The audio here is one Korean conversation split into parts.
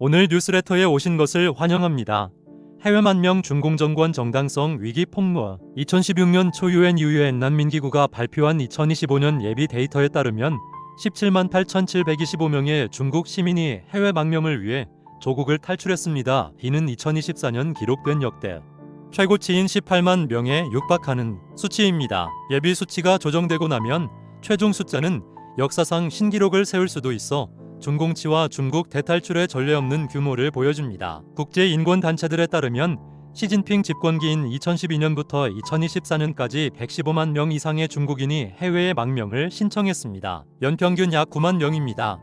오늘 뉴스레터에 오신 것을 환영합니다. 해외 만명 중공정권 정당성 위기 폭로. 2016년 초 UN 난민기구가 발표한 2025년 예비 데이터에 따르면 17만 8,725명의 중국 시민이 해외 망명을 위해 조국을 탈출했습니다. 이는 2024년 기록된 역대 최고치인 18만 명에 육박하는 수치입니다. 예비 수치가 조정되고 나면 최종 숫자는 역사상 신기록을 세울 수도 있어 중공치와 중국 대탈출의 전례 없는 규모를 보여줍니다. 국제인권단체들에 따르면 시진핑 집권기인 2012년부터 2024년까지 115만 명 이상의 중국인이 해외에 망명을 신청했습니다. 연평균 약 9만 명입니다.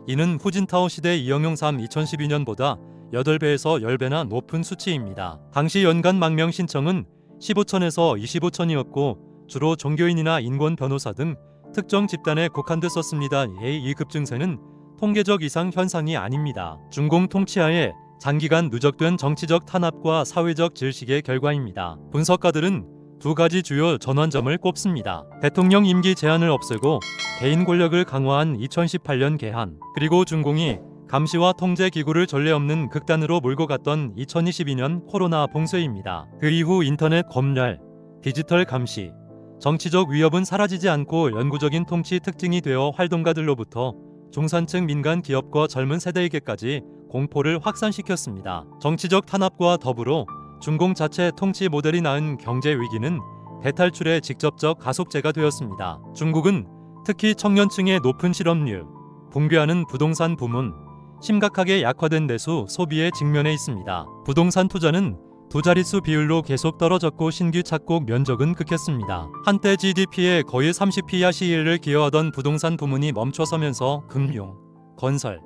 이는 후진타오 시대 이영용 2012년보다 8배에서 10배나 높은 수치입니다. 당시 연간 망명 신청은 15천에서 25천이었고 주로 종교인이나 인권 변호사 등 특정 집단에 국한됐었습니다. 이 급증세는 통계적 이상 현상이 아닙니다. 중공 통치하에 장기간 누적된 정치적 탄압과 사회적 질식의 결과입니다. 분석가들은 두 가지 주요 전환점을 꼽습니다. 대통령 임기 제한을 없애고 개인 권력을 강화한 2018년 개헌, 그리고 중공이 감시와 통제 기구를 전례 없는 극단으로 몰고 갔던 2022년 코로나 봉쇄입니다. 그 이후 인터넷 검열, 디지털 감시, 정치적 위협은 사라지지 않고 영구적인 통치 특징이 되어 활동가들로부터 중산층 민간 기업과 젊은 세대에게까지 공포를 확산시켰습니다. 정치적 탄압과 더불어 중공 자체 통치 모델이 낳은 경제 위기는 대탈출의 직접적 가속제가 되었습니다. 중국은 특히 청년층의 높은 실업률, 붕괴하는 부동산 부문, 심각하게 약화된 내수 소비에 직면해 있습니다. 부동산 투자는 두 자릿수 비율로 계속 떨어졌고 신규 착곡 면적은 극했습니다. 한때 GDP의 거의 30% 이하 시일을 기여하던 부동산 부문이 멈춰서면서 금융, 건설,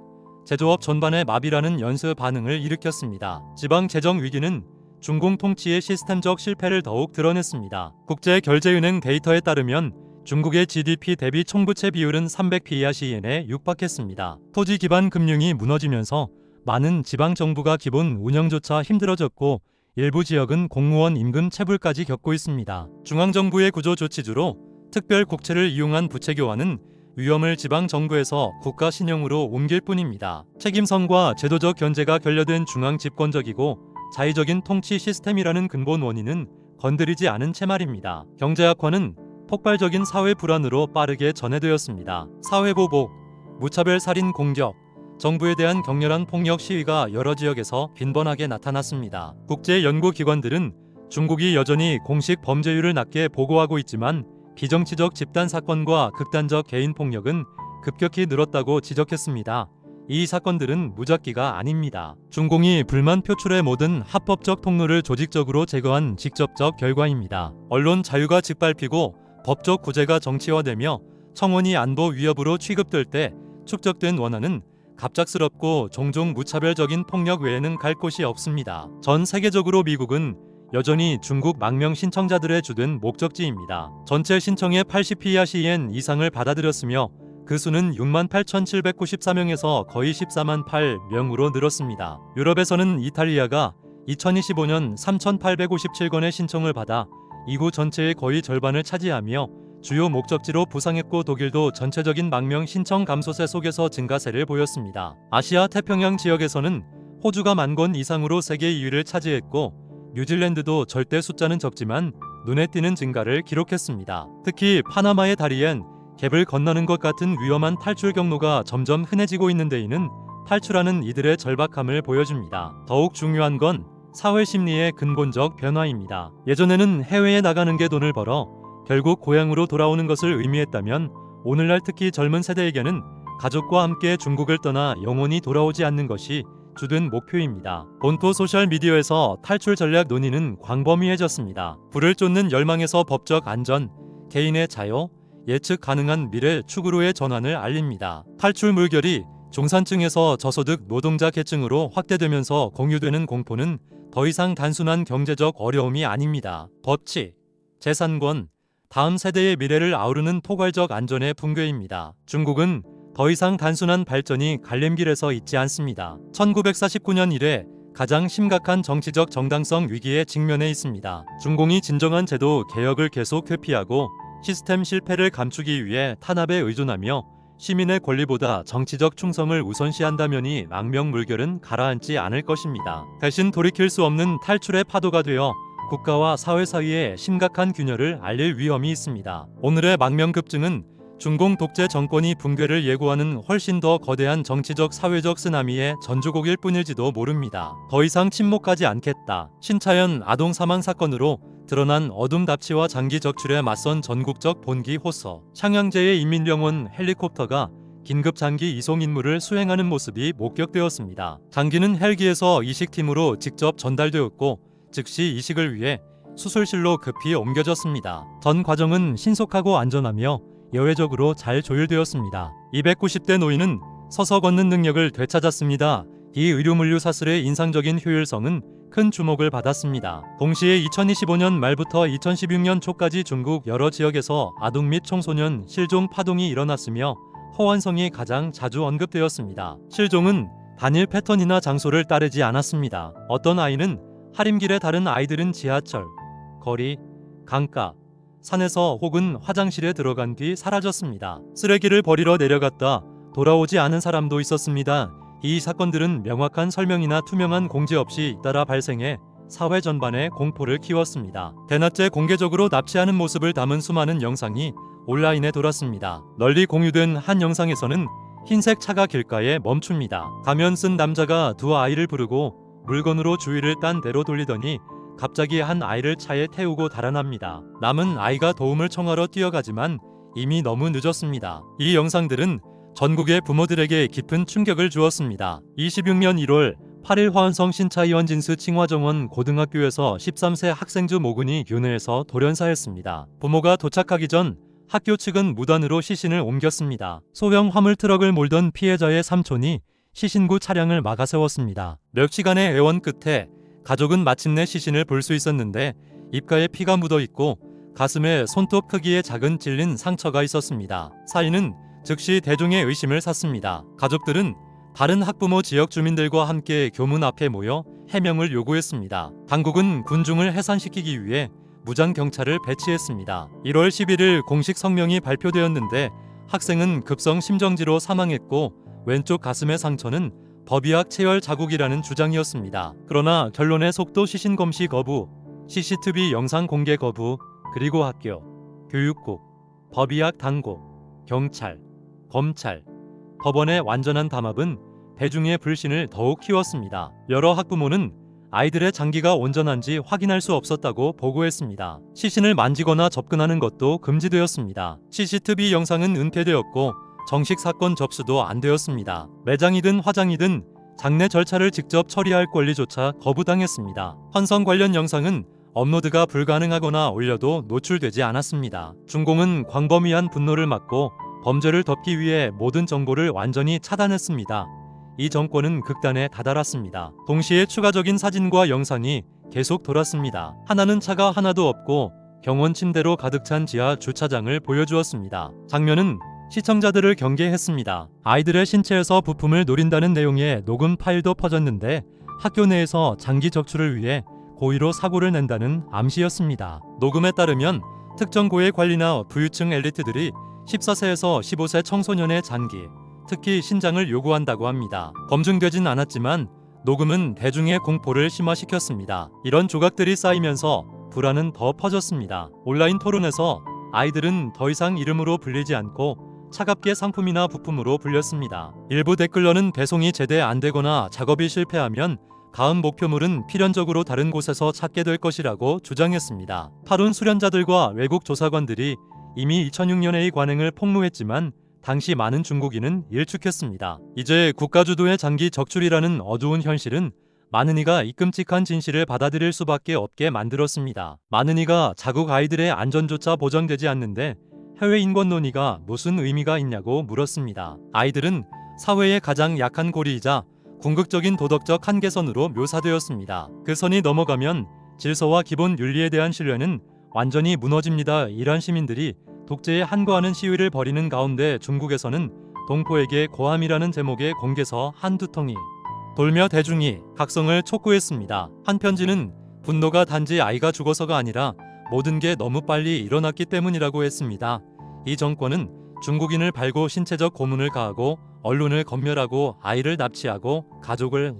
제조업 전반의 마비라는 연쇄 반응을 일으켰습니다. 지방 재정 위기는 중공 통치의 시스템적 실패를 더욱 드러냈습니다. 국제결제은행 데이터에 따르면 중국의 GDP 대비 총부채 비율은 300% 이하 시엔에 육박했습니다. 토지 기반 금융이 무너지면서 많은 지방정부가 기본 운영조차 힘들어졌고 일부 지역은 공무원 임금 체불까지 겪고 있습니다. 중앙정부의 구조 조치주로 특별 국채를 이용한 부채 교환은 위험을 지방정부에서 국가 신용으로 옮길 뿐입니다. 책임성과 제도적 견제가 결여된 중앙 집권적이고 자의적인 통치 시스템이라는 근본 원인은 건드리지 않은 채 말입니다. 경제 악화는 폭발적인 사회 불안으로 빠르게 전해되었습니다. 사회보복, 무차별 살인 공격, 정부에 대한 격렬한 폭력 시위가 여러 지역에서 빈번하게 나타났습니다. 국제연구기관들은 중국이 여전히 공식 범죄율을 낮게 보고하고 있지만 비정치적 집단 사건과 극단적 개인 폭력은 급격히 늘었다고 지적했습니다. 이 사건들은 무작위가 아닙니다. 중공이 불만 표출의 모든 합법적 통로를 조직적으로 제거한 직접적 결과입니다. 언론 자유가 짓밟히고 법적 구제가 정치화되며 청원이 안보 위협으로 취급될 때 축적된 원한은 갑작스럽고 종종 무차별적인 폭력 외에는 갈 곳이 없습니다. 전 세계적으로 미국은 여전히 중국 망명 신청자들의 주된 목적지입니다. 전체 신청의 80% 이하 시엔 이상을 받아들였으며 그 수는 6만 8,794명에서 거의 14만 8명으로 늘었습니다. 유럽에서는 이탈리아가 2025년 3,857건의 신청을 받아 이구 전체의 거의 절반을 차지하며 주요 목적지로 부상했고 독일도 전체적인 망명 신청 감소세 속에서 증가세를 보였습니다. 아시아 태평양 지역에서는 호주가 10,000건 이상으로 세계 2위를 차지했고 뉴질랜드도 절대 숫자는 적지만 눈에 띄는 증가를 기록했습니다. 특히 파나마의 다리엔 갭을 건너는 것 같은 위험한 탈출 경로가 점점 흔해지고 있는데 이는 탈출하는 이들의 절박함을 보여줍니다. 더욱 중요한 건 사회 심리의 근본적 변화입니다. 예전에는 해외에 나가는 게 돈을 벌어 결국 고향으로 돌아오는 것을 의미했다면 오늘날 특히 젊은 세대에게는 가족과 함께 중국을 떠나 영원히 돌아오지 않는 것이 주된 목표입니다. 본토 소셜미디어에서 탈출 전략 논의는 광범위해졌습니다. 불을 쫓는 열망에서 법적 안전, 개인의 자유, 예측 가능한 미래 축으로의 전환을 알립니다. 탈출 물결이 중산층에서 저소득 노동자 계층으로 확대되면서 공유되는 공포는 더 이상 단순한 경제적 어려움이 아닙니다. 법치, 재산권, 다음 세대의 미래를 아우르는 포괄적 안전의 붕괴입니다. 중국은 더 이상 단순한 발전이 갈림길에서 있지 않습니다. 1949년 이래 가장 심각한 정치적 정당성 위기에 직면해 있습니다. 중공이 진정한 제도 개혁을 계속 회피하고 시스템 실패를 감추기 위해 탄압에 의존하며 시민의 권리보다 정치적 충성을 우선시한다면이 망명물결은 가라앉지 않을 것입니다. 대신 돌이킬 수 없는 탈출의 파도가 되어 국가와 사회 사이에 심각한 균열을 알릴 위험이 있습니다. 오늘의 망명급증은 중공 독재 정권이 붕괴를 예고하는 훨씬 더 거대한 정치적 사회적 쓰나미의 전주곡일 뿐일지도 모릅니다. 더 이상 침묵하지 않겠다. 신차연 아동 사망 사건으로 드러난 어둠 답치와 장기 적출에 맞선 전국적 본기 호소. 창양제의 인민병원 헬리콥터가 긴급 장기 이송 임무를 수행하는 모습이 목격되었습니다. 장기는 헬기에서 이식팀으로 직접 전달되었고 즉시 이식을 위해 수술실로 급히 옮겨졌습니다. 전 과정은 신속하고 안전하며 예외적으로 잘 조율되었습니다. 290대 노인은 서서 걷는 능력을 되찾았습니다. 이 의료물류 사슬의 인상적인 효율성은 큰 주목을 받았습니다. 동시에 2025년 말부터 2016년 초까지 중국 여러 지역에서 아동 및 청소년 실종 파동이 일어났으며 허완성이 가장 자주 언급되었습니다. 실종은 단일 패턴이나 장소를 따르지 않았습니다. 어떤 아이는 하림길에 다른 아이들은 지하철, 거리, 강가, 산에서 혹은 화장실에 들어간 뒤 사라졌습니다. 쓰레기를 버리러 내려갔다 돌아오지 않은 사람도 있었습니다. 이 사건들은 명확한 설명이나 투명한 공지 없이 잇따라 발생해 사회 전반에 공포를 키웠습니다. 대낮에 공개적으로 납치하는 모습을 담은 수많은 영상이 온라인에 돌았습니다. 널리 공유된 한 영상에서는 흰색 차가 길가에 멈춥니다. 가면 쓴 남자가 두 아이를 부르고 물건으로 주위를 딴 데로 돌리더니 갑자기 한 아이를 차에 태우고 달아납니다. 남은 아이가 도움을 청하러 뛰어가지만 이미 너무 늦었습니다. 이 영상들은 전국의 부모들에게 깊은 충격을 주었습니다. 26년 1월 8일 화원성 신차이원 진스 칭화정원 고등학교에서 13세 학생주 모근이 교내에서 돌연사했습니다. 부모가 도착하기 전 학교 측은 무단으로 시신을 옮겼습니다. 소형 화물 트럭을 몰던 피해자의 삼촌이 시신구 차량을 막아세웠습니다. 몇 시간의 애원 끝에 가족은 마침내 시신을 볼 수 있었는데 입가에 피가 묻어 있고 가슴에 손톱 크기의 작은 찔린 상처가 있었습니다. 사인은 즉시 대중의 의심을 샀습니다. 가족들은 다른 학부모 지역 주민들과 함께 교문 앞에 모여 해명을 요구했습니다. 당국은 군중을 해산시키기 위해 무장 경찰을 배치했습니다. 1월 11일 공식 성명이 발표되었는데 학생은 급성 심정지로 사망했고 왼쪽 가슴의 상처는 법의학 체열 자국이라는 주장이었습니다. 그러나 결론의 속도 시신 검시 거부, CCTV 영상 공개 거부, 그리고 학교, 교육국, 법의학 당국, 경찰, 검찰, 법원의 완전한 담합은 대중의 불신을 더욱 키웠습니다. 여러 학부모는 아이들의 장기가 온전한지 확인할 수 없었다고 보고했습니다. 시신을 만지거나 접근하는 것도 금지되었습니다. CCTV 영상은 은폐되었고 정식 사건 접수도 안 되었습니다. 매장이든 화장이든 장례 절차를 직접 처리할 권리조차 거부당했습니다. 환성 관련 영상은 업로드가 불가능하거나 올려도 노출되지 않았습니다. 중공은 광범위한 분노를 막고 범죄를 덮기 위해 모든 정보를 완전히 차단했습니다. 이 정권은 극단에 다다랐습니다. 동시에 추가적인 사진과 영상이 계속 돌았습니다. 하나는 차가 하나도 없고 경원 침대로 가득 찬 지하 주차장을 보여주었습니다. 장면은 시청자들을 경계했습니다. 아이들의 신체에서 부품을 노린다는 내용의 녹음 파일도 퍼졌는데 학교 내에서 장기 적출을 위해 고의로 사고를 낸다는 암시였습니다. 녹음에 따르면 특정 고액 관리나 부유층 엘리트들이 14세에서 15세 청소년의 장기, 특히 신장을 요구한다고 합니다. 검증되진 않았지만 녹음은 대중의 공포를 심화시켰습니다. 이런 조각들이 쌓이면서 불안은 더 퍼졌습니다. 온라인 토론에서 아이들은 더 이상 이름으로 불리지 않고 차갑게 상품이나 부품으로 불렸습니다. 일부 댓글러는 배송이 제대 안 되거나 작업이 실패하면 다음 목표물은 필연적으로 다른 곳에서 찾게 될 것이라고 주장했습니다. 탈원 수련자들과 외국 조사관들이 이미 2006년에 이 관행을 폭로했지만 당시 많은 중국인은 일축했습니다. 이제 국가주도의 장기 적출이라는 어두운 현실은 많은 이가 이 끔찍한 진실을 받아들일 수밖에 없게 만들었습니다. 많은 이가 자국 아이들의 안전조차 보장되지 않는데 해외 인권 논의가 무슨 의미가 있냐고 물었습니다. 아이들은 사회의 가장 약한 고리이자 궁극적인 도덕적 한계선으로 묘사되었습니다. 그 선이 넘어가면 질서와 기본 윤리에 대한 신뢰는 완전히 무너집니다. 이란 시민들이 독재에 한거하는 시위를 벌이는 가운데 중국에서는 동포에게 고함이라는 제목의 공개서 한두 통이 돌며 대중이 각성을 촉구했습니다. 한 편지는 분노가 단지 아이가 죽어서가 아니라 모든 게 너무 빨리 일어났기 때문이라고 했습니다. 이 정권은 중국인을 팔고 신체적 고문을 가하고 언론을 검열하고 아이를 납치하고 가족을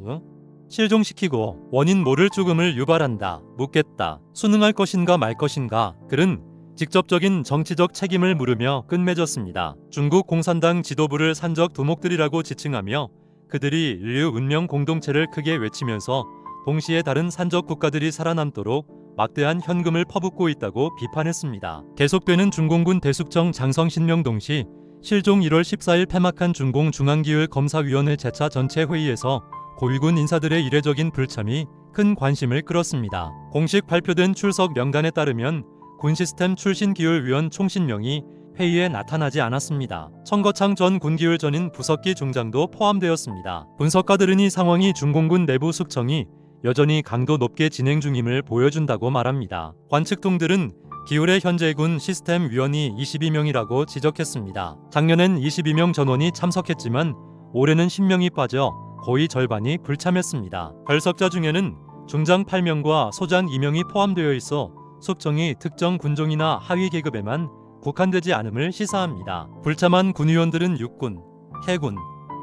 실종시키고 원인 모를 죽음을 유발한다. 묻겠다. 순응할 것인가 말 것인가. 그는 직접적인 정치적 책임을 물으며 끝맺었습니다. 중국 공산당 지도부를 산적 두목들이라고 지칭하며 그들이 인류 운명 공동체를 크게 외치면서 동시에 다른 산적 국가들이 살아남도록 막대한 현금을 퍼붓고 있다고 비판했습니다. 계속되는 중공군 대숙청 장성신명동 시 실종 1월 14일 폐막한 중공 중앙기율검사위원회 재차 전체 회의에서 고위군 인사들의 이례적인 불참이 큰 관심을 끌었습니다. 공식 발표된 출석 명단에 따르면 군시스템 출신 기율위원 총신명이 회의에 나타나지 않았습니다. 청거창 전 군기율전인 부석기 중장도 포함되었습니다. 분석가들은 이 상황이 중공군 내부 숙청이 여전히 강도 높게 진행 중임을 보여준다고 말합니다. 관측통들은 기울의 현재 군 시스템 위원이 22명이라고 지적했습니다. 작년엔 22명 전원이 참석했지만 올해는 10명이 빠져 거의 절반이 불참했습니다. 결석자 중에는 중장 8명과 소장 2명이 포함되어 있어 숙청이 특정 군종이나 하위 계급에만 국한되지 않음을 시사합니다. 불참한 군의원들은 육군, 해군,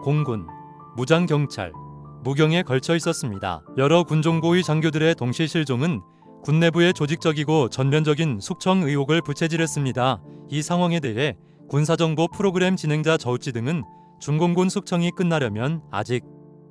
공군, 무장경찰, 무경에 걸쳐 있었습니다. 여러 군종고위 장교들의 동시 실종은 군 내부의 조직적이고 전면적인 숙청 의혹을 부채질했습니다. 이 상황에 대해 군사정보 프로그램 진행자 저우찌 등은 중공군 숙청이 끝나려면 아직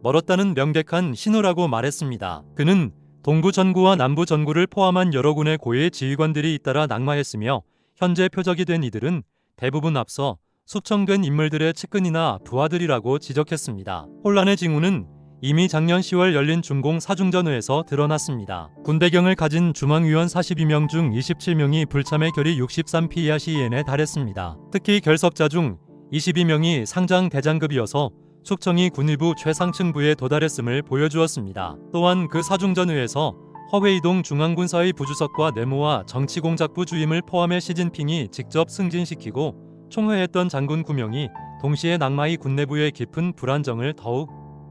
멀었다는 명백한 신호라고 말했습니다. 그는 동부 전구와 남부 전구를 포함한 여러 군의 고위 지휘관들이 잇따라 낙마했으며 현재 표적이 된 이들은 대부분 앞서 숙청된 인물들의 측근이나 부하들이라고 지적했습니다. 혼란의 징후는 이미 작년 10월 열린 중공 사중전회에서 드러났습니다. 군대경을 가진 중앙위원 42명 중 27명이 불참의 결의 63피이하 시엔에 달했습니다. 특히 결석자 중 22명이 상장 대장급이어서 숙청이 군의부 최상층부에 도달했음을 보여주었습니다. 또한 그 사중전회에서 허웨이동 중앙군사의 부주석과 내무와 정치공작부 주임을 포함해 시진핑이 직접 승진시키고 총회했던 장군 9명이 동시에 낙마의 군 내부의 깊은 불안정을 더욱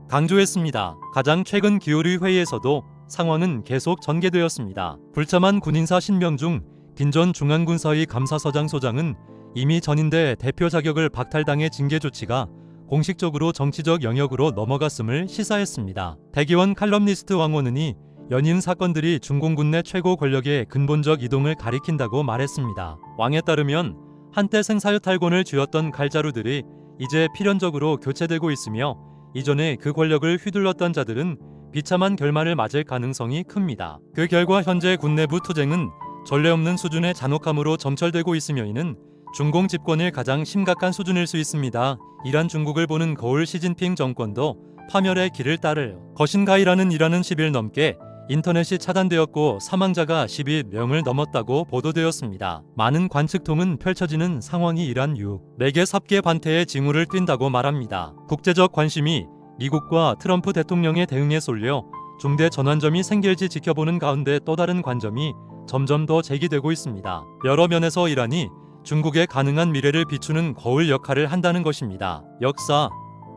강조했습니다. 가장 최근 기울의 회의에서도 상황은 계속 전개되었습니다. 불참한 군인사 신명 중 빈전 중앙군사의 감사서장 소장은 이미 전인대 대표 자격을 박탈당해 징계 조치가 공식적으로 정치적 영역으로 넘어갔음을 시사했습니다. 대기원 칼럼니스트 왕원은이 연임 사건들이 중공군 내 최고 권력의 근본적 이동을 가리킨다고 말했습니다. 왕에 따르면 한때 생사유탈권을 쥐었던 칼자루들이 이제 필연적으로 교체되고 있으며 이전에 그 권력을 휘둘렀던 자들은 비참한 결말을 맞을 가능성이 큽니다. 그 결과 현재 군 내부 투쟁은 전례 없는 수준의 잔혹함으로 점철되고 있으며 이는 중공 집권의 가장 심각한 수준일 수 있습니다. 이란 중국을 보는 거울 시진핑 정권도 파멸의 길을 따를 것인가이라는 일화는 10일 넘게 인터넷이 차단되었고 사망자가 12명을 넘었다고 보도되었습니다. 많은 관측통은 펼쳐지는 상황이 이란 4개 삽계 반태의 징후를 띈다고 말합니다. 국제적 관심이 미국과 트럼프 대통령의 대응에 쏠려 중대 전환점이 생길지 지켜보는 가운데 또 다른 관점이 점점 더 제기되고 있습니다. 여러 면에서 이란이 중국의 가능한 미래를 비추는 거울 역할을 한다는 것입니다. 역사,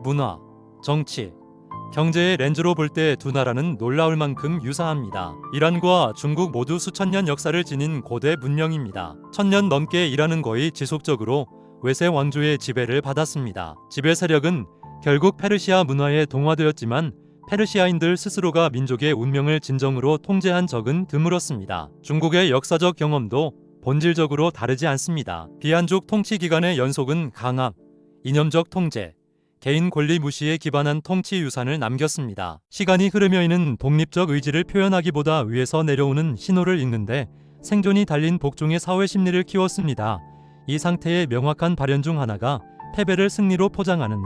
문화, 정치, 경제의 렌즈로 볼 때 두 나라는 놀라울 만큼 유사합니다. 이란과 중국 모두 수천 년 역사를 지닌 고대 문명입니다. 1000년 넘게 이란은 거의 지속적으로 외세 왕조의 지배를 받았습니다. 지배 세력은 결국 페르시아 문화에 동화되었지만 페르시아인들 스스로가 민족의 운명을 진정으로 통제한 적은 드물었습니다. 중국의 역사적 경험도 본질적으로 다르지 않습니다. 비한족 통치 기간의 연속은 강압, 이념적 통제, 개인 권리 무시에 기반한 통치 유산을 남겼습니다. 시간이 흐르며 이는 독립적 의지를 표현하기보다 위에서 내려오는 신호를 읽는데 생존이 달린 복종의 사회 심리를 키웠습니다. 이 상태의 명확한 발현 중 하나가 패배를 승리로 포장하는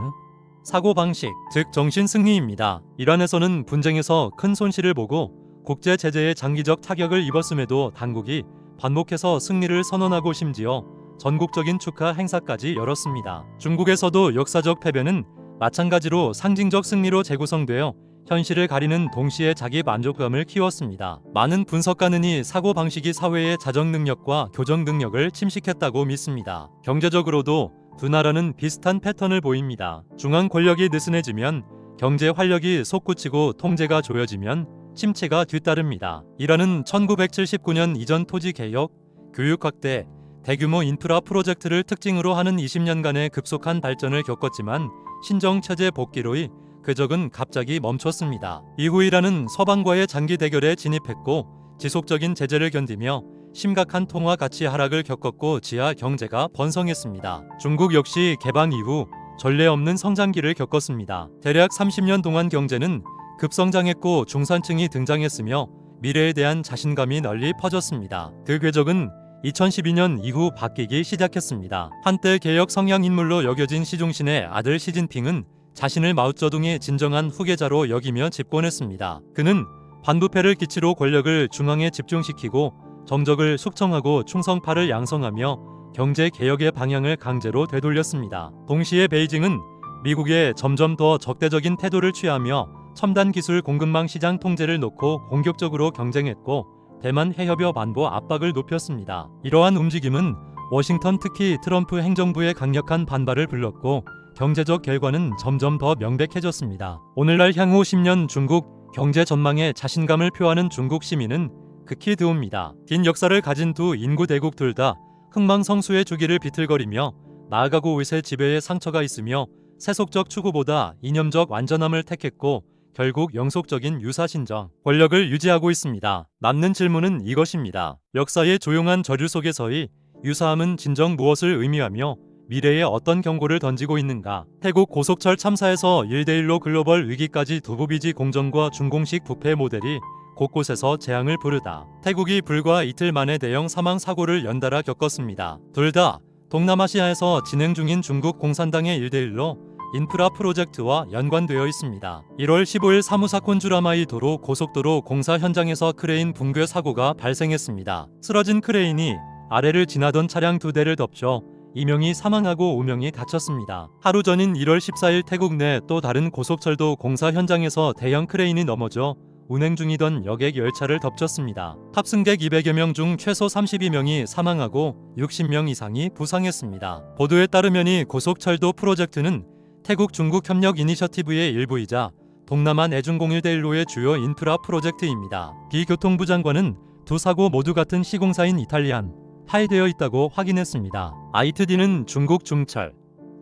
사고방식, 즉 정신승리입니다. 이란에서는 분쟁에서 큰 손실을 보고 국제 제재에 장기적 타격을 입었음에도 당국이 반복해서 승리를 선언하고 심지어 전국적인 축하 행사까지 열었습니다. 중국에서도 역사적 패배는 마찬가지로 상징적 승리로 재구성되어 현실을 가리는 동시에 자기 만족감을 키웠습니다. 많은 분석가는 이 사고방식이 사회의 자정 능력과 교정 능력을 침식했다고 믿습니다. 경제적으로도 두 나라는 비슷한 패턴을 보입니다. 중앙 권력이 느슨해지면 경제 활력이 솟구치고 통제가 조여지면 침체가 뒤따릅니다. 이란은 1979년 이전 토지 개혁, 교육 확대, 대규모 인프라 프로젝트를 특징으로 하는 20년간의 급속한 발전을 겪었지만 신정체제 복귀로의 궤적은 갑자기 멈췄습니다. 이후 이란은 서방과의 장기 대결에 진입했고 지속적인 제재를 견디며 심각한 통화 가치 하락을 겪었고 지하 경제가 번성했습니다. 중국 역시 개방 이후 전례 없는 성장기를 겪었습니다. 대략 30년 동안 경제는 급성장했고 중산층이 등장했으며 미래에 대한 자신감이 널리 퍼졌습니다. 그 궤적은 2012년 이후 바뀌기 시작했습니다. 한때 개혁 성향 인물로 여겨진 시중신의 아들 시진핑은 자신을 마오쩌둥의 진정한 후계자로 여기며 집권했습니다. 그는 반부패를 기치로 권력을 중앙에 집중시키고 정적을 숙청하고 충성파를 양성하며 경제 개혁의 방향을 강제로 되돌렸습니다. 동시에 베이징은 미국에 점점 더 적대적인 태도를 취하며 첨단 기술 공급망 시장 통제를 놓고 공격적으로 경쟁했고 대만 해협여 반보 압박을 높였습니다. 이러한 움직임은 워싱턴 특히 트럼프 행정부의 강력한 반발을 불렀고 경제적 결과는 점점 더 명백해졌습니다. 오늘날 향후 10년 중국 경제 전망에 자신감을 표하는 중국 시민은 극히 드뭅니다. 긴 역사를 가진 두 인구 대국 둘 다 흥망성수의 주기를 비틀거리며 나아가고 의세 지배에 상처가 있으며 세속적 추구보다 이념적 완전함을 택했고 결국 영속적인 유사신정, 권력을 유지하고 있습니다. 남는 질문은 이것입니다. 역사의 조용한 저류 속에서의 유사함은 진정 무엇을 의미하며 미래에 어떤 경고를 던지고 있는가? 태국 고속철 참사에서 1대1로 글로벌 위기까지 두부비지 공정과 중공식 부패 모델이 곳곳에서 재앙을 부르다. 태국이 불과 이틀 만에 대형 사망 사고를 연달아 겪었습니다. 둘 다 동남아시아에서 진행 중인 중국 공산당의 1대1로 인프라 프로젝트와 연관되어 있습니다. 1월 15일 사무사콘주라마이 도로 고속도로 공사 현장에서 크레인 붕괴 사고가 발생했습니다. 쓰러진 크레인이 아래를 지나던 차량 2대를 덮쳐 2명이 사망하고 5명이 다쳤습니다. 하루 전인 1월 14일 태국 내 또 다른 고속철도 공사 현장에서 대형 크레인이 넘어져 운행 중이던 여객 열차를 덮쳤습니다. 탑승객 200여 명 중 최소 32명이 사망하고 60명 이상이 부상했습니다. 보도에 따르면 이 고속철도 프로젝트는 태국 중국 협력 이니셔티브의 일부이자 동남아 내중공 1대1로의 주요 인프라 프로젝트입니다. 비 교통부 장관은 두 사고 모두 같은 시공사인 이탈리안 하이되어 있다고 확인했습니다. ITD는 중국 중철,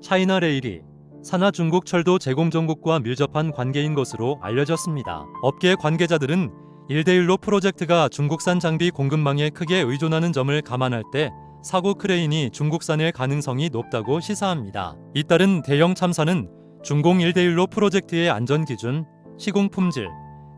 차이나 레일이 산하 중국 철도 제공 정국과 밀접한 관계인 것으로 알려졌습니다. 업계 관계자들은 1대1로 프로젝트가 중국산 장비 공급망에 크게 의존하는 점을 감안할 때 사고 크레인이 중국산일 가능성이 높다고 시사합니다. 잇따른 대형 참사는 중공 1대1로 프로젝트의 안전기준, 시공 품질,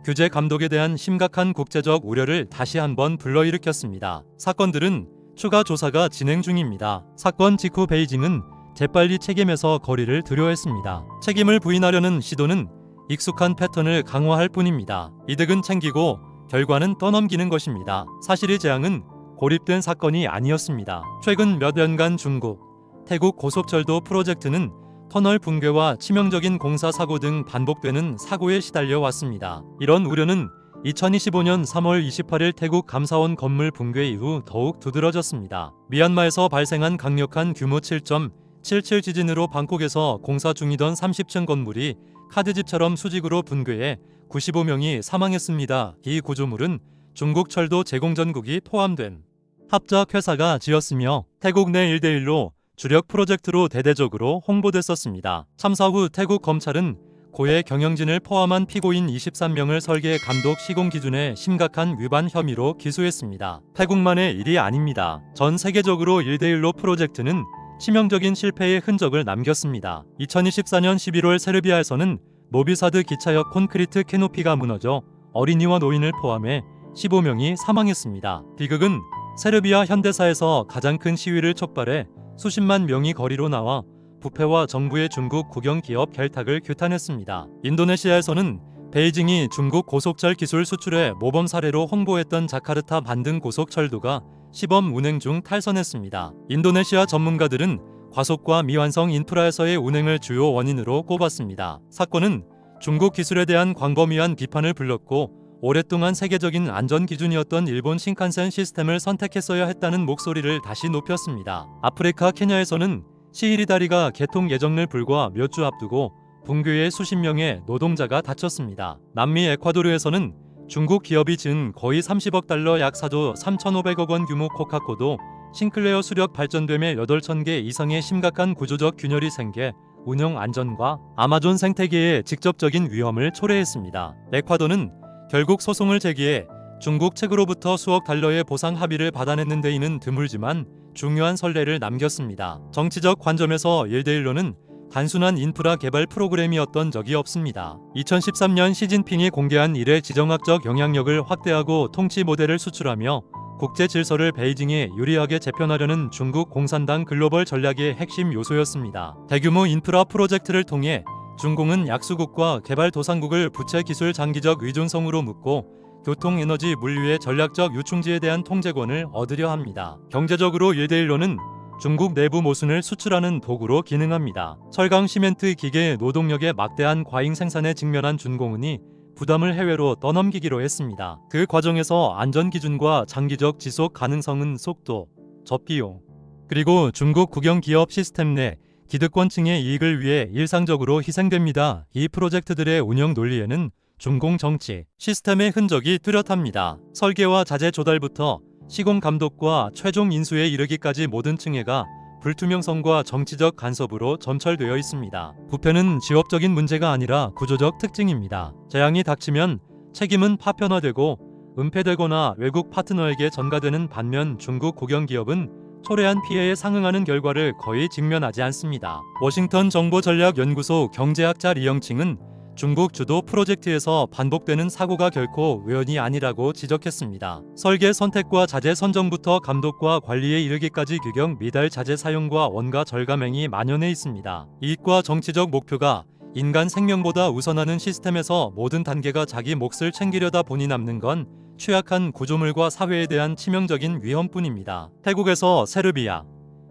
규제 감독에 대한 심각한 국제적 우려를 다시 한번 불러일으켰습니다. 사건들은 추가 조사가 진행 중입니다. 사건 직후 베이징은 재빨리 책임에서 거리를 두려했습니다. 책임을 부인하려는 시도는 익숙한 패턴을 강화할 뿐입니다. 이득은 챙기고 결과는 떠넘기는 것입니다. 사실의 재앙은 고립된 사건이 아니었습니다. 최근 몇 년간 중국, 태국 고속철도 프로젝트는 터널 붕괴와 치명적인 공사 사고 등 반복되는 사고에 시달려 왔습니다. 이런 우려는 2025년 3월 28일 태국 감사원 건물 붕괴 이후 더욱 두드러졌습니다. 미얀마에서 발생한 강력한 규모 7.77 지진으로 방콕에서 공사 중이던 30층 건물이 카드집처럼 수직으로 붕괴해 95명이 사망했습니다. 이 구조물은 중국 철도 제공전국이 포함된 합작회사가 지었으며 태국 내 1대1로 주력 프로젝트로 대대적으로 홍보됐었습니다. 참사 후 태국 검찰은 고해 경영진을 포함한 피고인 23명을 설계 감독 시공 기준의 심각한 위반 혐의로 기소했습니다. 태국만의 일이 아닙니다. 전 세계적으로 1대1로 프로젝트는 치명적인 실패의 흔적을 남겼습니다. 2024년 11월 세르비아에서는 노비사드 기차역 콘크리트 캐노피가 무너져 어린이와 노인을 포함해 15명이 사망했습니다. 비극은 세르비아 현대사에서 가장 큰 시위를 촉발해 수십만 명이 거리로 나와 부패와 정부의 중국 국영기업 결탁을 규탄했습니다. 인도네시아에서는 베이징이 중국 고속철 기술 수출의 모범 사례로 홍보했던 자카르타 반등 고속철도가 시범 운행 중 탈선했습니다. 인도네시아 전문가들은 과속과 미완성 인프라에서의 운행을 주요 원인으로 꼽았습니다. 사건은 중국 기술에 대한 광범위한 비판을 불렀고 오랫동안 세계적인 안전 기준이었던 일본 신칸센 시스템을 선택했어야 했다는 목소리를 다시 높였습니다. 아프리카 케냐에서는 시이리 다리가 개통 예정을 불과 몇 주 앞두고 붕괴에 수십 명의 노동자가 다쳤습니다. 남미 에콰도르에서는 중국 기업이 지은 거의 30억 달러 약 4조 3,500억 원 규모 코카코도 싱클레어 수력 발전됨에 8,000개 이상의 심각한 구조적 균열이 생겨 운영 안전과 아마존 생태계에 직접적인 위험을 초래했습니다. 에콰도르는 결국 소송을 제기해 중국 측으로부터 수억 달러의 보상 합의를 받아냈는 데에는 드물지만 중요한 선례를 남겼습니다. 정치적 관점에서 1대1로는 단순한 인프라 개발 프로그램이었던 적이 없습니다. 2013년 시진핑이 공개한 이래 지정학적 영향력을 확대하고 통치 모델을 수출하며 국제 질서를 베이징에 유리하게 재편하려는 중국 공산당 글로벌 전략의 핵심 요소였습니다. 대규모 인프라 프로젝트를 통해 중공은 약수국과 개발도상국을 부채 기술 장기적 의존성으로 묶고 교통, 에너지, 물류의 전략적 유충지에 대한 통제권을 얻으려 합니다. 경제적으로 1대1로는 중국 내부 모순을 수출하는 도구로 기능합니다. 철강, 시멘트, 기계, 노동력의 막대한 과잉 생산에 직면한 준공은이 부담을 해외로 떠넘기기로 했습니다. 그 과정에서 안전기준과 장기적 지속 가능성은 속도, 접비용, 그리고 중국 국영 기업 시스템 내 기득권층의 이익을 위해 일상적으로 희생됩니다. 이 프로젝트들의 운영 논리에는 중공 정치, 시스템의 흔적이 뚜렷합니다. 설계와 자재 조달부터 시공 감독과 최종 인수에 이르기까지 모든 층해가 불투명성과 정치적 간섭으로 점철되어 있습니다. 부패는 지역적인 문제가 아니라 구조적 특징입니다. 재앙이 닥치면 책임은 파편화되고 은폐되거나 외국 파트너에게 전가되는 반면 중국 국영기업은 초래한 피해에 상응하는 결과를 거의 직면하지 않습니다. 워싱턴 정보전략연구소 경제학자 리영칭은 중국 주도 프로젝트에서 반복되는 사고가 결코 우연이 아니라고 지적했습니다. 설계 선택과 자재 선정부터 감독과 관리에 이르기까지 규격 미달 자재 사용과 원가 절감행이 만연해 있습니다. 이익과 정치적 목표가 인간 생명보다 우선하는 시스템에서 모든 단계가 자기 몫을 챙기려다 보니 남는 건 취약한 구조물과 사회에 대한 치명적인 위험뿐입니다. 태국에서 세르비아,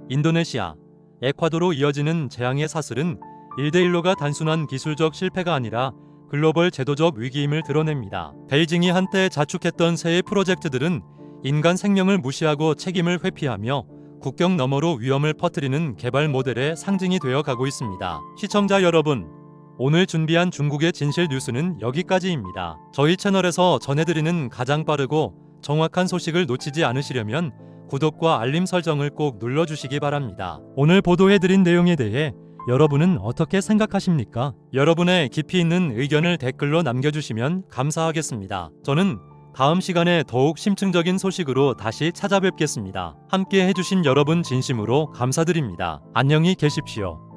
인도네시아, 에콰도르로 이어지는 재앙의 사슬은 1대1로가 단순한 기술적 실패가 아니라 글로벌 제도적 위기임을 드러냅니다. 베이징이 한때 자축했던 새해 프로젝트들은 인간 생명을 무시하고 책임을 회피하며 국경 너머로 위험을 퍼뜨리는 개발 모델의 상징이 되어 가고 있습니다. 시청자 여러분, 오늘 준비한 중국의 진실 뉴스는 여기까지입니다. 저희 채널에서 전해드리는 가장 빠르고 정확한 소식을 놓치지 않으시려면 구독과 알림 설정을 꼭 눌러주시기 바랍니다. 오늘 보도해드린 내용에 대해 여러분은 어떻게 생각하십니까? 여러분의 깊이 있는 의견을 댓글로 남겨주시면 감사하겠습니다. 저는 다음 시간에 더욱 심층적인 소식으로 다시 찾아뵙겠습니다. 함께 해주신 여러분 진심으로 감사드립니다. 안녕히 계십시오.